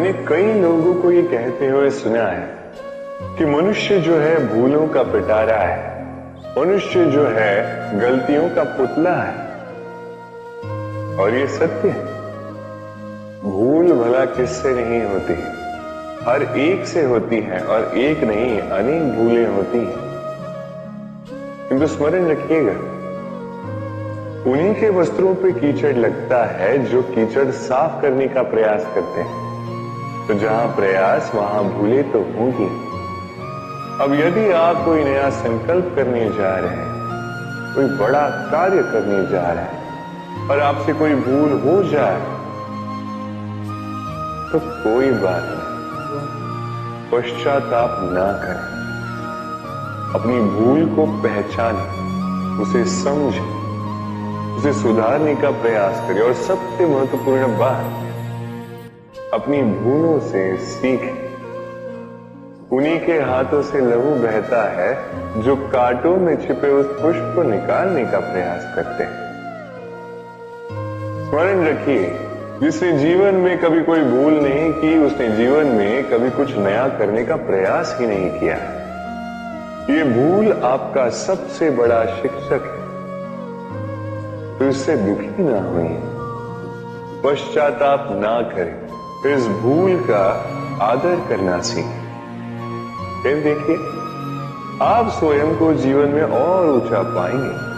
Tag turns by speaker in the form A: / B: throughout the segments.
A: मैंने कई लोगों को ये कहते हुए सुना है कि मनुष्य जो है भूलों का पिटारा है, मनुष्य जो है गलतियों का पुतला है। और ये सत्य है। भूल भला किससे नहीं होती, हर एक से होती है, और एक नहीं अनेक भूलें होती हैं। किंतु स्मरण रखिएगा, उन्हीं के वस्त्रों पे कीचड़ लगता है जो कीचड़ साफ करने का प्रयास करते हैं। तो जहां प्रयास वहां भूले तो होंगी। अब यदि आप कोई नया संकल्प करने जा रहे हैं, कोई बड़ा कार्य करने जा रहे हैं और आपसे कोई भूल हो जाए तो कोई बात नहीं, पश्चाताप ना करें। अपनी भूल को पहचानें, उसे समझें, उसे सुधारने का प्रयास करें और सबसे महत्वपूर्ण बात, अपनी भूलों से सीखें। उन्हीं के हाथों से लहू बहता है जो कांटों में छिपे उस पुष्प को निकालने का प्रयास करते हैं। स्मरण रखिए, जिसने जीवन में कभी कोई भूल नहीं की, उसने जीवन में कभी कुछ नया करने का प्रयास ही नहीं किया। ये भूल आपका सबसे बड़ा शिक्षक है, तो इससे दुखी ना होइए, पश्चाताप ना करें, इस भूल का आदर करना सीखें। फिर देखिए, आप स्वयं को जीवन में और ऊंचा पाएंगे।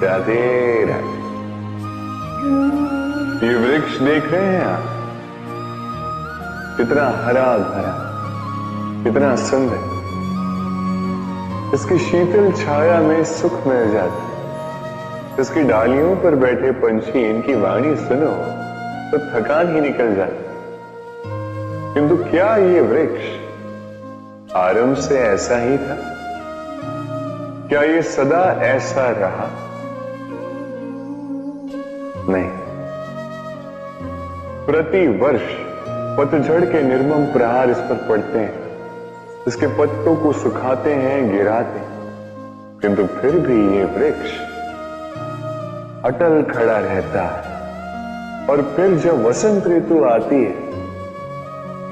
A: राधे राधे। ये वृक्ष देख रहे हैं आप, कितना हरा भरा, कितना सुंदर। इसकी शीतल छाया में सुख मिल जाता है। इसकी डालियों पर बैठे पंछी, इनकी वाणी सुनो तो थकान ही निकल जाती। किंतु क्या ये वृक्ष आरंभ से ऐसा ही था? क्या ये सदा ऐसा रहा? नहीं। प्रति वर्ष पतझड़ के निर्मम प्रहार इस पर पड़ते हैं, इसके पत्तों को सुखाते हैं, गिराते हैं, किंतु फिर भी ये वृक्ष अटल खड़ा रहता है। और फिर जब वसंत ऋतु आती है,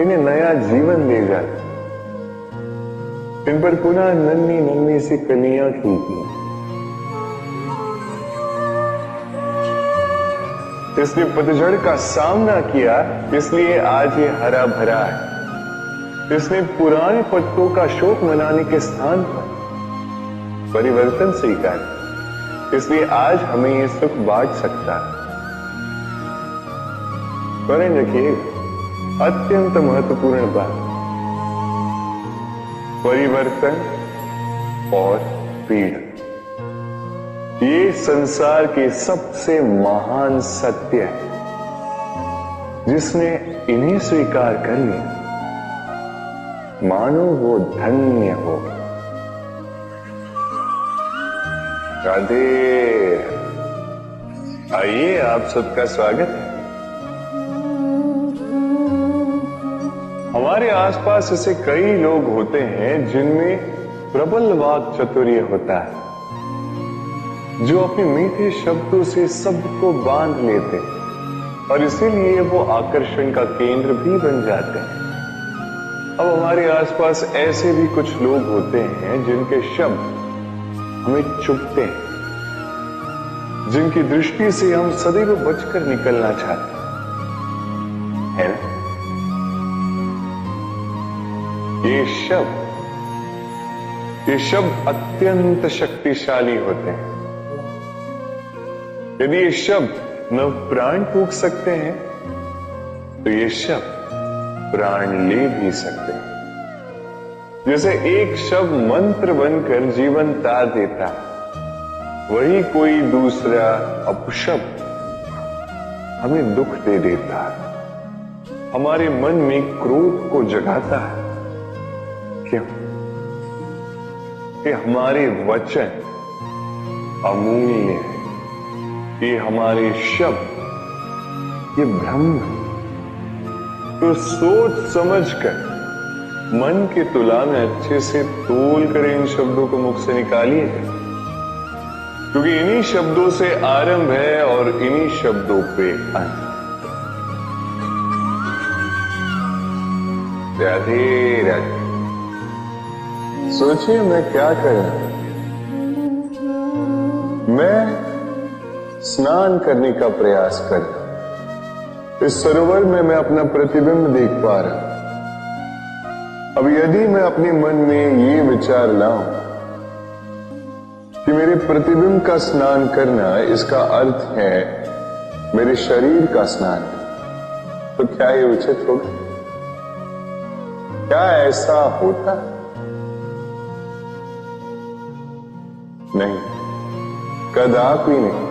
A: इन्हें नया जीवन ले जाता, इन पर पुनः नन्ही नन्ही सी कलियां खिलती। इसने पतझड़ का सामना किया, इसलिए आज ये हरा भरा है। इसने पुराने पत्तों का शोक मनाने के स्थान पर परिवर्तन स्वीकार, इसलिए आज हमें ये सुख बांट सकता है। स्मरण रखिएगा, अत्यंत महत्वपूर्ण बात, परिवर्तन और पीड़ा, ये संसार के सबसे महान सत्य है। जिसने इन्हें स्वीकार कर लिया, मानो वो धन्य हो। राधे। आइए, आप सबका स्वागत है। हमारे आसपास ऐसे कई लोग होते हैं जिनमें प्रबल वाक चातुर्य होता है, जो अपने मीठे शब्दों से सबको बांध लेते हैं और इसीलिए वो आकर्षण का केंद्र भी बन जाते हैं। अब हमारे आसपास ऐसे भी कुछ लोग होते हैं जिनके शब्द हमें चुभते हैं, जिनकी दृष्टि से हम सदैव बचकर निकलना चाहते हैं, है ना? ये शब्द अत्यंत शक्तिशाली होते हैं। यदि ये शब्द नव प्राण फूंक सकते हैं, तो ये शब्द प्राण ले भी सकते हैं। जैसे एक शब्द मंत्र बनकर जीवन ता देता, वही कोई दूसरा अपशब्द हमें दुख दे देता है, हमारे मन में क्रोध को जगाता है। क्यों? कि हमारे वचन अमूल्य है, ये हमारे शब्द ये ब्रह्म। तो सोच समझकर मन की तुला में अच्छे से तोल कर इन शब्दों को मुख से निकालिए। क्योंकि इन्हीं शब्दों से आरंभ है और इन्हीं शब्दों पे अंत। राधे राधे। सोचिए मैं क्या कर रहा हूं। मैं स्नान करने का प्रयास कर रहा हूं। इस सरोवर में मैं अपना प्रतिबिंब देख पा रहा हूं। अब यदि मैं अपने मन में ये विचार लाऊं कि मेरे प्रतिबिंब का स्नान करना, इसका अर्थ है मेरे शरीर का स्नान, तो क्या ये उचित होगा? क्या ऐसा होता? नहीं, कदापि नहीं,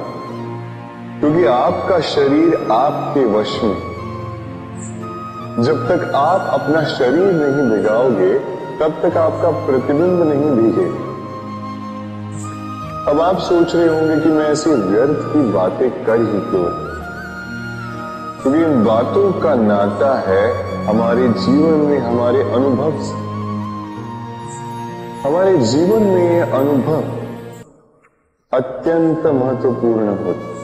A: क्योंकि आपका शरीर आपके वश में। जब तक आप अपना शरीर नहीं भिगाओगे तब तक आपका प्रतिबिंब नहीं भीगेगा। अब आप सोच रहे होंगे कि मैं ऐसी व्यर्थ की बातें कर ही क्यों, क्योंकि इन बातों का नाता है हमारे जीवन में हमारे अनुभव से। हमारे जीवन में ये अनुभव अत्यंत महत्वपूर्ण होते हैं।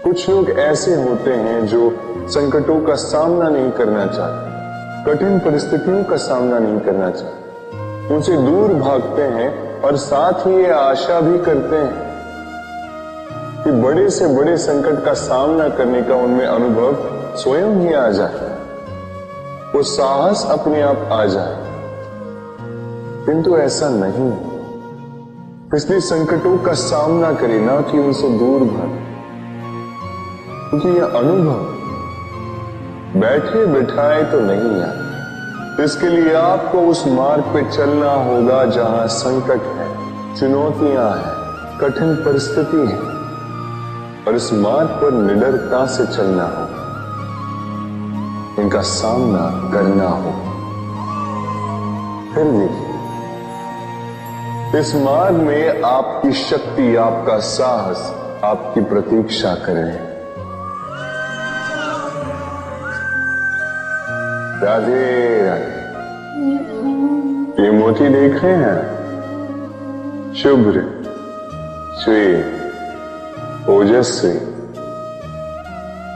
A: कुछ लोग ऐसे होते हैं जो संकटों का सामना नहीं करना चाहते, कठिन परिस्थितियों का सामना नहीं करना चाहते, उनसे दूर भागते हैं और साथ ही ये आशा भी करते हैं कि बड़े से बड़े संकट का सामना करने का उनमें अनुभव स्वयं ही आ जाए, वो साहस अपने आप आ जाए। किंतु ऐसा नहीं, इसलिए संकटों का सामना करें, ना कि उनसे दूर भागे, क्योंकि यह अनुभव बैठे बिठाए तो नहीं आता। इसके लिए आपको उस मार्ग पे चलना होगा जहां संकट है, चुनौतियां हैं, कठिन परिस्थिति है, और इस मार्ग पर निडरता से चलना होगा, इनका सामना करना होगा। फिर देखिए, इस मार्ग में आपकी शक्ति, आपका साहस आपकी प्रतीक्षा कर रहे हैं। राधे राधे। ये मोती देख रहे हैं, शुभ्र, श्वेत, ओजस्वी,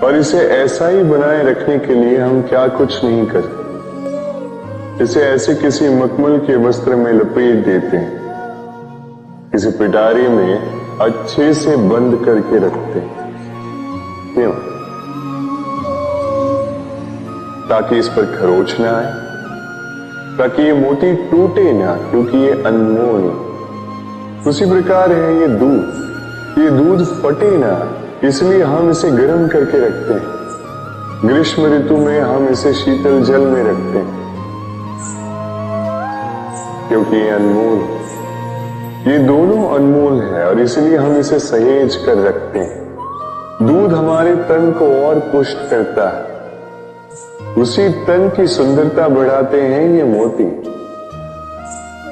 A: और इसे ऐसा ही बनाए रखने के लिए हम क्या कुछ नहीं करते। इसे ऐसे किसी मखमल के वस्त्र में लपेट देते हैं, किसी पिटारी में अच्छे से बंद करके रखते हैं। क्यों? ताकि इस पर खरोच ना आए, ताकि ये मोती टूटे ना, क्योंकि ये अनमोल है। उसी प्रकार है ये दूध फटे ना, इसलिए हम इसे गर्म करके रखते हैं। ग्रीष्म ऋतु में हम इसे शीतल जल में रखते हैं, क्योंकि ये अनमोल है। ये दोनों अनमोल है और इसलिए हम इसे सहेज कर रखते हैं। दूध हमारे तन को और पुष्ट करता है, उसी तन की सुंदरता बढ़ाते हैं ये मोती।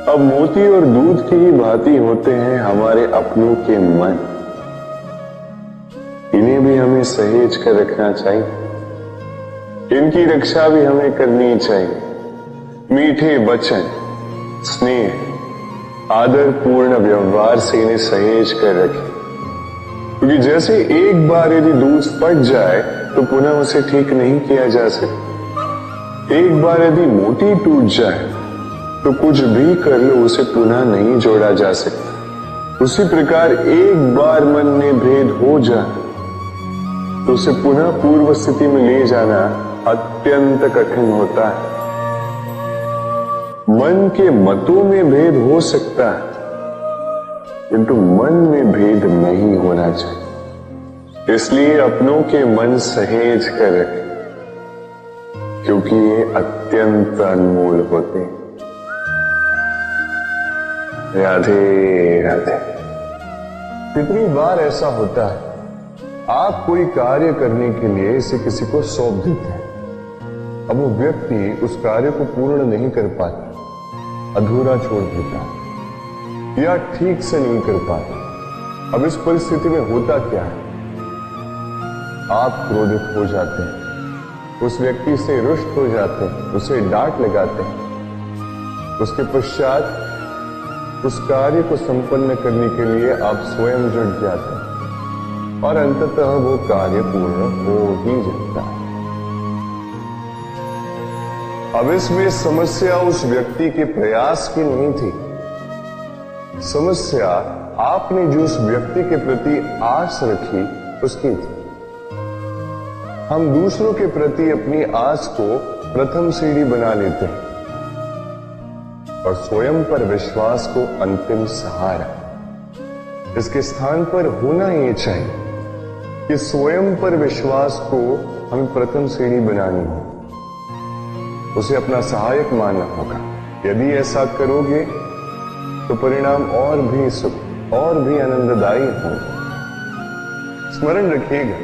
A: अब मोती और दूध की ही भांति होते हैं हमारे अपनों के मन। इन्हें भी हमें सहेज कर रखना चाहिए, इनकी रक्षा भी हमें करनी चाहिए। मीठे वचन, स्नेह, आदर पूर्ण व्यवहार से इन्हें सहेज कर रखें, क्योंकि जैसे एक बार यदि दूध फट जाए तो पुनः उसे ठीक नहीं किया जा सकता। एक बार यदि मोती टूट जाए तो कुछ भी कर लो, उसे पुनः नहीं जोड़ा जा सकता। उसी प्रकार एक बार मन में भेद हो जाए तो उसे पुनः पूर्व स्थिति में ले जाना अत्यंत कठिन होता है। मन के मतों में भेद हो सकता है, किंतु मन में भेद नहीं होना चाहिए। इसलिए अपनों के मन सहेज कर रखें, क्योंकि ये अत्यंत अनमोल होते हैं। राधे राधे। कितनी बार ऐसा होता है, आप कोई कार्य करने के लिए इसे किसी को सौंप देते हैं। अब वो व्यक्ति उस कार्य को पूर्ण नहीं कर पाता, अधूरा छोड़ देता है या ठीक से नहीं कर पाता। अब इस परिस्थिति में होता क्या है, आप क्रोधित हो जाते हैं, उस व्यक्ति से रुष्ट हो जाते हैं, उसे डांट लगाते हैं। उसके पश्चात उस कार्य को संपन्न करने के लिए आप स्वयं जुट जाते हैं और अंततः वो कार्य पूर्ण हो ही जाता है। अब इसमें समस्या उस व्यक्ति के प्रयास की नहीं थी, समस्या आपने जो उस व्यक्ति के प्रति आस रखी उसकी थी। हम दूसरों के प्रति अपनी आस को प्रथम सीढ़ी बना लेते हैं और स्वयं पर विश्वास को अंतिम सहारा। इसके स्थान पर होना ये चाहिए कि स्वयं पर विश्वास को हमें प्रथम सीढ़ी बनानी हो, उसे अपना सहायक मानना होगा। यदि ऐसा करोगे तो परिणाम और भी सुख और भी आनंददायी होंगे। स्मरण रखिएगा,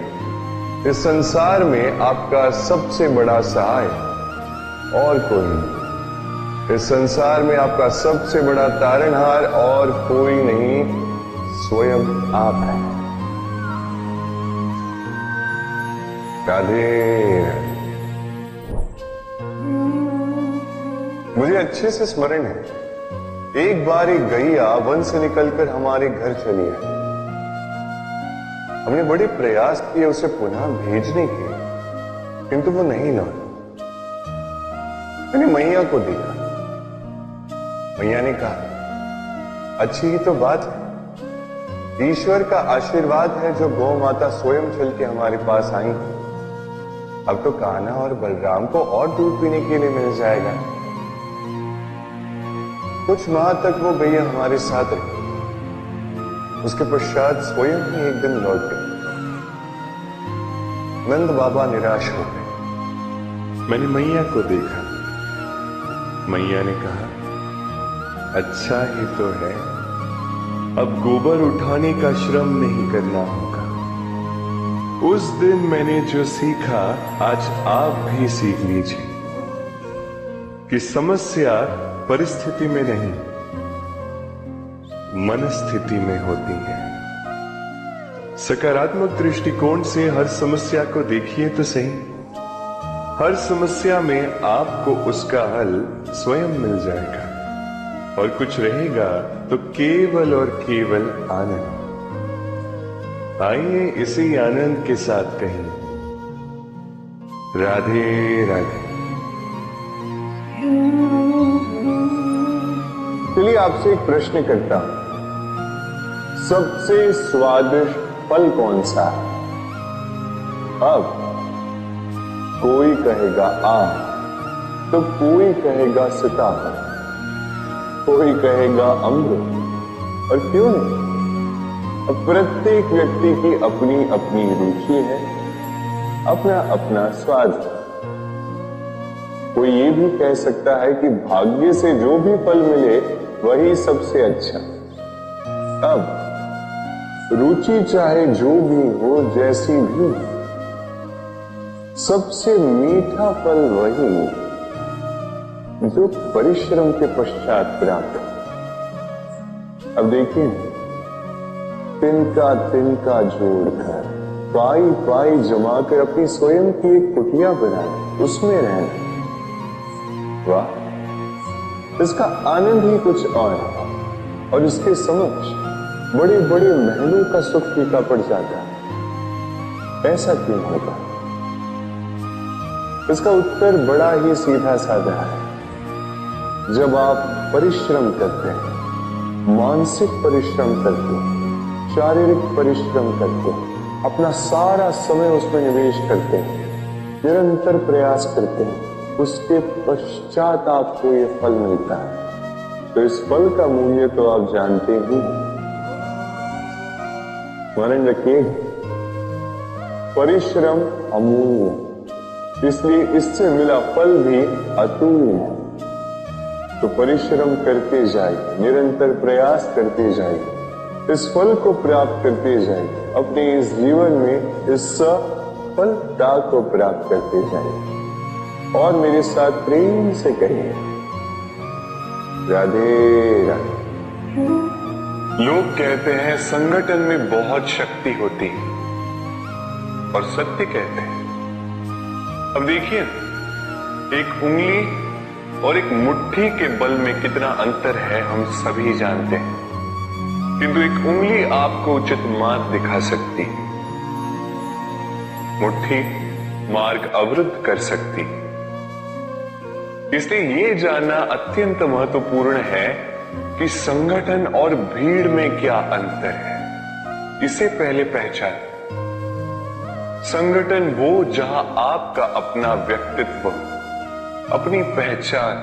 A: इस संसार में आपका सबसे बड़ा सहाय और कोई नहीं। इस संसार में आपका सबसे बड़ा तारणहार और कोई नहीं, स्वयं आप हैं। राधे। मुझे अच्छे से स्मरण है, एक बार एक गैया वन से निकलकर हमारे घर चली आई। हमने बड़े प्रयास किए उसे पुनः भेजने के, किंतु वो नहीं लौटी। मैंने मैया को देखा। मैया ने कहा, अच्छी ही तो बात है, ईश्वर का आशीर्वाद है जो गौ माता स्वयं चल के हमारे पास आई। अब तो कान्हा और बलराम को और दूध पीने के लिए मिल जाएगा। कुछ माह तक वो गैया हमारे साथ रही। उसके पश्चात स्वयं ही एक दिन लौट गए। नंद बाबा निराश हो गए। मैंने मैया को देखा। मैया ने कहा, अच्छा ही तो है, अब गोबर उठाने का श्रम नहीं करना होगा। उस दिन मैंने जो सीखा आज आप भी सीख लीजिए कि समस्या परिस्थिति में नहीं, मनस्थिति में होती है। सकारात्मक दृष्टिकोण से हर समस्या को देखिए तो सही। हर समस्या में आपको उसका हल स्वयं मिल जाएगा और कुछ रहेगा तो केवल और केवल आनंद। आइए इसी आनंद के साथ कहें, राधे राधे। चलिए आपसे एक प्रश्न करता हूं, सबसे स्वादिष्ट फल कौन सा है? अब कोई कहेगा आम, तो कोई कहेगा सीताफल, कोई कहेगा अमरूद, और क्यों नहीं? अब प्रत्येक व्यक्ति की अपनी अपनी रुचि है, अपना अपना स्वाद है। कोई ये भी कह सकता है कि भाग्य से जो भी फल मिले वही सबसे अच्छा। अब रुचि चाहे जो भी हो, जैसी भी, सबसे मीठा फल वही जो परिश्रम के पश्चात प्राप्त हो। अब देखिए, तिनका तिनका जोड़कर, पाई पाई जमाकर अपनी स्वयं की एक कुटिया बनाए, उसमें रहना, वाह, इसका आनंद ही कुछ और है। और इसके समक्ष बड़े बड़े महलों का सुख फीका पड़ जाता है। ऐसा क्यों होता? इसका उत्तर बड़ा ही सीधा साधा है। जब आप परिश्रम करते हैं, मानसिक परिश्रम करते हैं, शारीरिक परिश्रम करते हैं, अपना सारा समय उसमें निवेश करते हैं, निरंतर प्रयास करते हैं, उसके पश्चात आपको ये फल मिलता है, तो इस फल का मूल्य तो आप जानते ही। स्मरण रखिए, परिश्रम अमूल्य, इसलिए इससे मिला फल भी अतुल्य है। तो परिश्रम करते जाइए, निरंतर प्रयास करते जाइए, इस फल को प्राप्त करते जाइए, अपने इस जीवन में इस सफलता को प्राप्त करते जाइए। और मेरे साथ प्रेम से कहिए, राधे राधे। लोग कहते हैं संगठन में बहुत शक्ति होती है, और सत्य कहते हैं। अब देखिए, एक उंगली और एक मुट्ठी के बल में कितना अंतर है हम सभी जानते हैं, किंतु एक उंगली आपको उचित मार्ग दिखा सकती है। मुट्ठी मार्ग अवरुद्ध कर सकती है। इसलिए यह जानना अत्यंत महत्वपूर्ण है कि संगठन और भीड़ में क्या अंतर है। इसे पहले पहचान। संगठन वो जहां आपका अपना व्यक्तित्व, अपनी पहचान,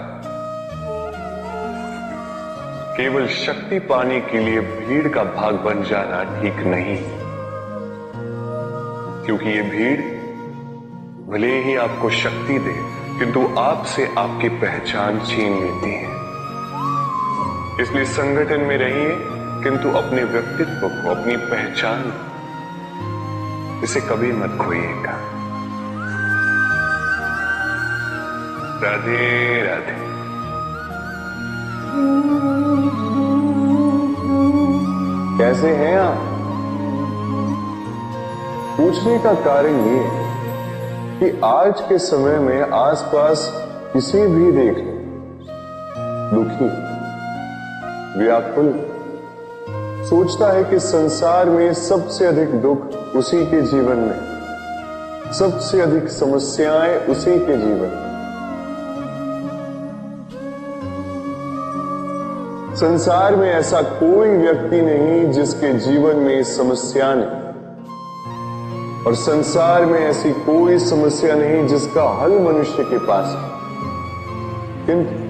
A: केवल शक्ति पाने के लिए भीड़ का भाग बन जाना ठीक नहीं, क्योंकि ये भीड़ भले ही आपको शक्ति दे, किंतु आपसे आपकी पहचान छीन लेती है। इसलिए संगठन में रहिए, किंतु अपने व्यक्तित्व को, अपनी पहचान, इसे कभी मत खोइएगा। राधे राधे। कैसे हैं आप? पूछने का कारण ये है कि आज के समय में आसपास किसी भी देख ले, दुखी, व्याकुल, सोचता है कि संसार में सबसे अधिक दुख उसी के जीवन में, सबसे अधिक समस्याएं उसी के जीवन में। संसार में ऐसा कोई व्यक्ति नहीं जिसके जीवन में समस्या नहीं, और संसार में ऐसी कोई समस्या नहीं जिसका हल मनुष्य के पास है। किंतु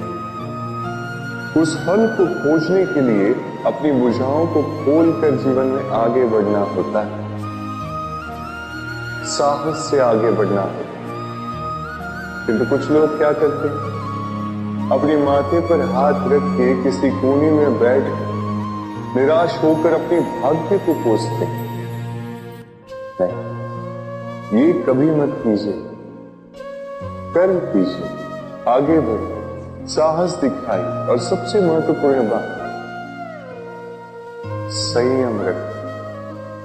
A: उस हल को खोजने के लिए अपनी बुझाओं को खोलकर जीवन में आगे बढ़ना होता है, साहस से आगे बढ़ना होता है। किंतु कुछ लोग क्या करते हैं? अपने माथे पर हाथ रख के किसी कोने में बैठ निराश होकर अपने भाग्य को कोसते हैं। ये कभी मत कीजिए। कर्म कीजिए, आगे बढ़िए, साहस दिखाइए, और सबसे महत्वपूर्ण बात, संयम रखें।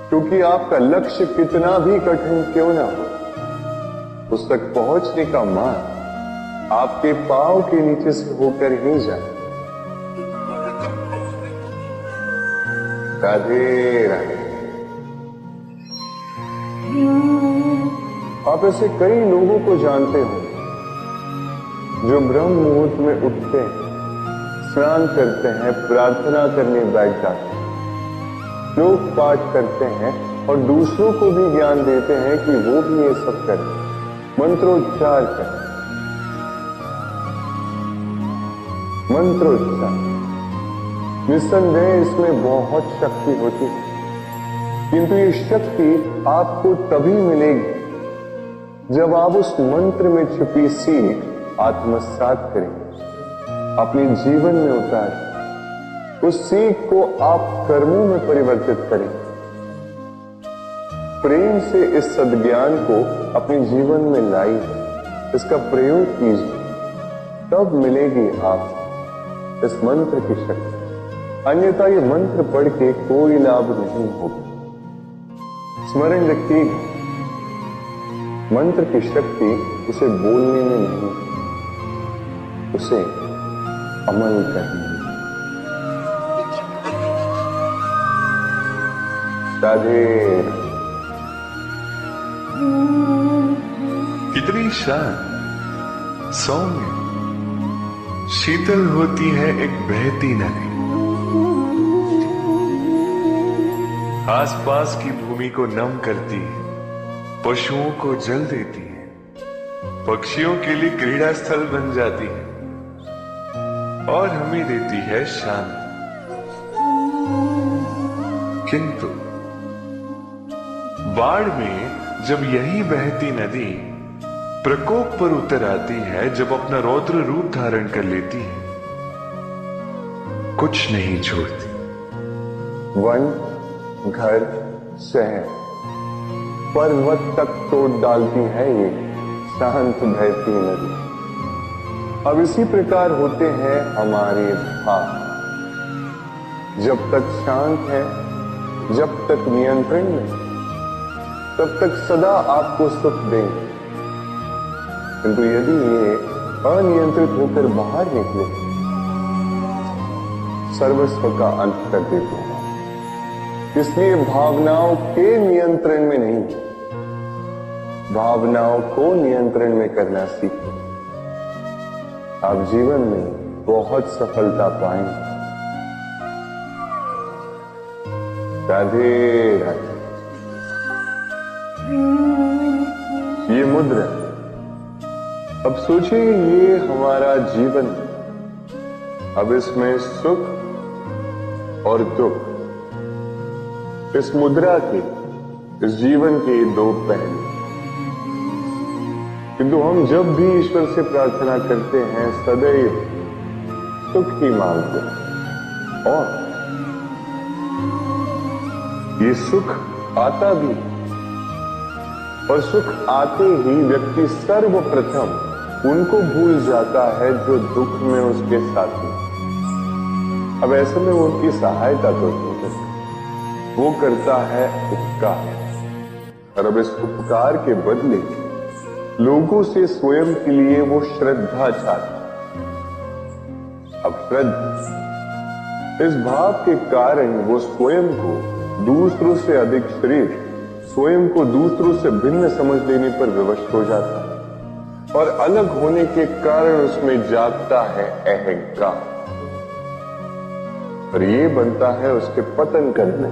A: क्योंकि आपका लक्ष्य कितना भी कठिन क्यों ना हो, उस तक पहुंचने का मार्ग आपके पांव के नीचे से होकर ही जाए। राधे राधे। आप ऐसे कई लोगों को जानते हो जो ब्रह्म मुहूर्त में उठते हैं, स्नान करते हैं, प्रार्थना करने बैठ जाते हैं, श्लोक पाठ करते हैं और दूसरों को भी ज्ञान देते हैं कि वो भी ये सब करें, मंत्रोच्चार करें। मंत्रोच्चार, निस्संदेह इसमें बहुत शक्ति होती है, किंतु ये शक्ति आपको तभी मिलेगी जब आप उस मंत्र में छुपी सीख आत्मसात करें, अपने जीवन में उतारें, उस सीख को आप कर्मों में परिवर्तित करें, प्रेम से इस सद्ज्ञान को अपने जीवन में लाइए, इसका प्रयोग कीजिए, तब मिलेगी आप इस मंत्र की शक्ति। अन्यथा ये मंत्र पढ़ के कोई लाभ नहीं होगा। स्मरण रखिएगा, मंत्र की शक्ति उसे बोलने में नहीं, उसे अमल करने में। राधे।
B: कितनी शांत, सौम्य, शीतल होती है एक बहती नदी। आसपास की भूमि को नम करती है, पशुओं को जल देती है, पक्षियों के लिए क्रीड़ा स्थल बन जाती है और हमें देती है शांति। किंतु बाढ़ में जब यही बहती नदी प्रकोप पर उतर आती है, जब अपना रौद्र रूप धारण कर लेती है, कुछ नहीं छोड़ती।
A: वन, घर, शहर, पर्वत तक तोड़ डालती है ये शांत बहती नदी। अब इसी प्रकार होते हैं हमारे भाव। जब तक शांत है, जब तक नियंत्रण में, तब तक सदा आपको सुख देंगे। किंतु यदि ये अनियंत्रित होकर बाहर निकले, सर्वस्व का अंत कर देते हैं। इसलिए भावनाओं के नियंत्रण में नहीं, भावनाओं को नियंत्रण में करना सीखो। आप जीवन में बहुत सफलता पाएंगे। राधे राधे। ये मुद्रा, अब सोचिए ये हमारा जीवन, अब इसमें सुख और दुख, इस मुद्रा के, इस जीवन के दो पहलू। किंतु हम जब भी ईश्वर से प्रार्थना करते हैं सदैव सुख ही मांगते हैं, और ये सुख आता भी, और सुख आते ही व्यक्ति सर्वप्रथम उनको भूल जाता है जो दुख में उसके साथी। अब ऐसे में वो उनकी सहायता तो नहीं करता, वो करता है उपकार। और अब इस उपकार के बदले लोगों से स्वयं के लिए वो श्रद्धा चाहता। अब श्रद्धा, इस भाव के कारण वो स्वयं को दूसरों से अधिक श्रेष्ठ, स्वयं को दूसरों से भिन्न समझ लेने पर विवश हो जाता है, और अलग होने के कारण उसमें जागता है अहंकार, और ये बनता है उसके पतन करने।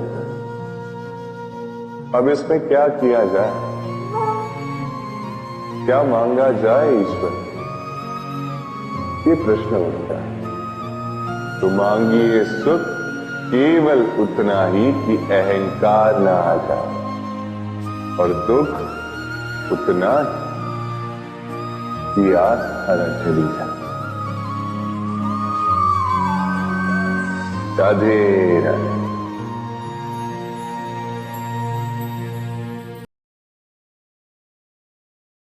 A: अब इसमें क्या किया जाए, क्या मांगा जाए ईश्वर, ये प्रश्न उठता है। तो मांगिए सुख केवल उतना ही कि अहंकार ना आ जाए, और दुख उतना ही कि आस्था न चली जाए। राधे राधे।